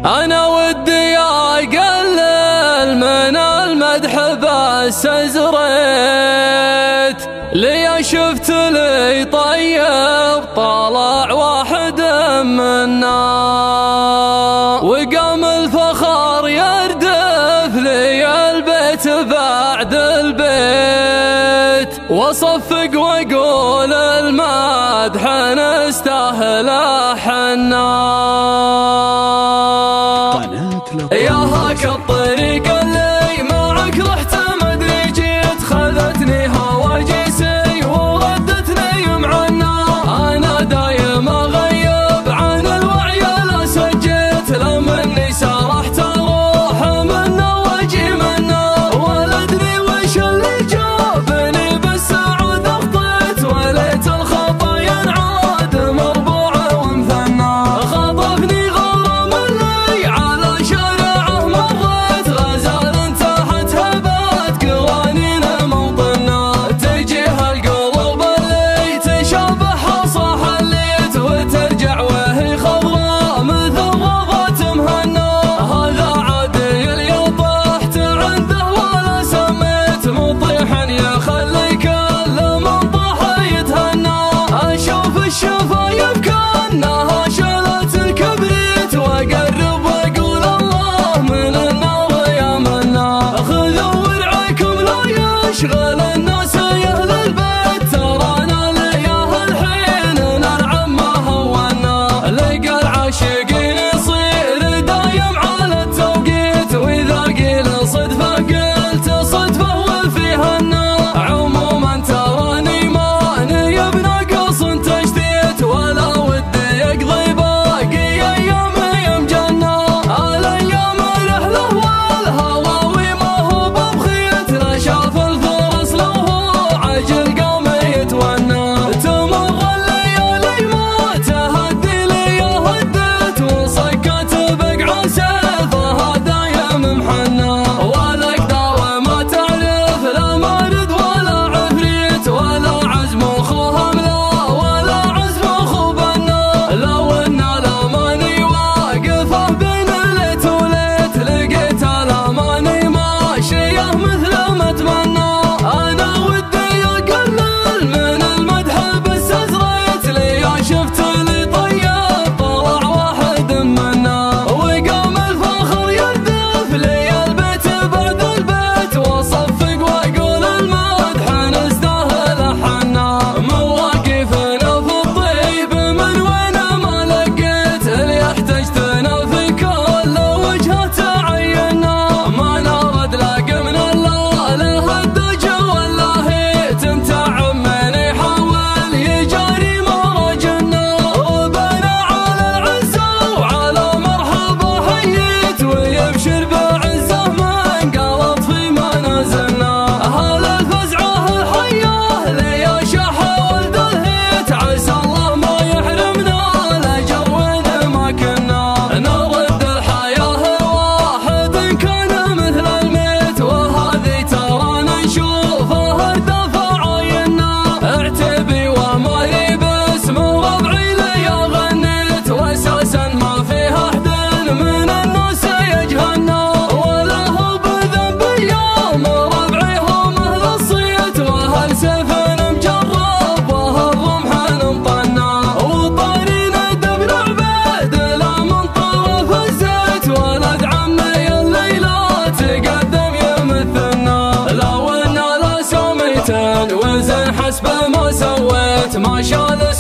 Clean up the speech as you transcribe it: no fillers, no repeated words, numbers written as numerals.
أنا ودي أقلل من المدح بس أزريت لي شفت لي طيب طلع واحد منا وقام الفخر يردف لي البيت بعد البيت وصفق وأقول المدح نستاهله حنا. يا هاك الطريق اللي معك رحت مدري جيت خذتني هواجسي وردتني معنا. أنا دايم أغيب عن الوعي لا سجيت لمني سرحت أروح منا واجي منا ولا أدري وش اللي جابني بالسعود أخطيت وليت الخطا ينعاد مربوع ومثنى. خطفني غرام اللي على شارعه مريت غزال تحت هبات قوانين موطنا تجيها القلوب اللي تشابه صاح الليت وترجع وهي خضراء مثل غضة مهنا. هذا عادي اللي طحت عنده ولا سميت مطيحا يخلي كل من طاح يتهنى. أشوف الشفايف كأنها شالت الكبريت وأقرب وأقول الله من النار يا منا. خذوا ورعكم لا يشغل الناس يا أهل البيت ترانا لياه الحين نلعب ما هونا. لقى العاشقين يصير دايم على التوقيت وإذا قيل صدفة قلت صدفة وفيها النا. عموما تراني ماني بناقص تشتيت ولا ودي أقضي باقي أيامي مجنة. الأيام رحلة والهواوي ما هو ببخيت لا شاف الفرس لو هو عجل قام يتونى. تمر الليالي ما تهدي لي هدت وصكت بقع سيفها دايم محنى. ولا قداوة ما تعرف لا مارد ولا عفريت ولا عزم أخوها ملا ولا عزم أخو بنا. لو إن الأماني واقفة بين ليت وليت لقيت الأماني ماشية مثل ما أتمنى. أنا ودي أقلل من المدح بس أزريت لي شفت لي طيب طلع واحد منا وقام الفخر يردف لي البيت بعد البيت وصفق وأقول المدح نستاهله حنا. مواقفنا في الطيب من وين ما لقيت اللي احتجتنا في كل وجهة تعينا. ما نرد لاقى من الله له الدجى ولا هيت انت عمني يحاول يجاري مراجلنا. وبنا على العزة وعلى مرحبا حييت ويبشر بعزه من قلط في منازلنا. أهل الفزعة الحياه لي شاحة ولد الهيت عسى الله ما يحرمنا الأجر وين ما كنا. نرد الحياة واحد كان مثل الميت وهذه ترانا نشوفها الدفع عينا. اعتبي وما هي باسم ربعي لي غنيت واساسا ما فيها احد من الناس يجهلنا. ولا هو بذنب يوم ربعي هم اهل الصيت واهل سيف مجرب واهل رمح مطنا. وطارينا دبر عبيد لا من طرف الزيت ولد عمي الليلة تقدم يمثلنا. لو ان لا سميتين وزن حسب ما سويت ما شاء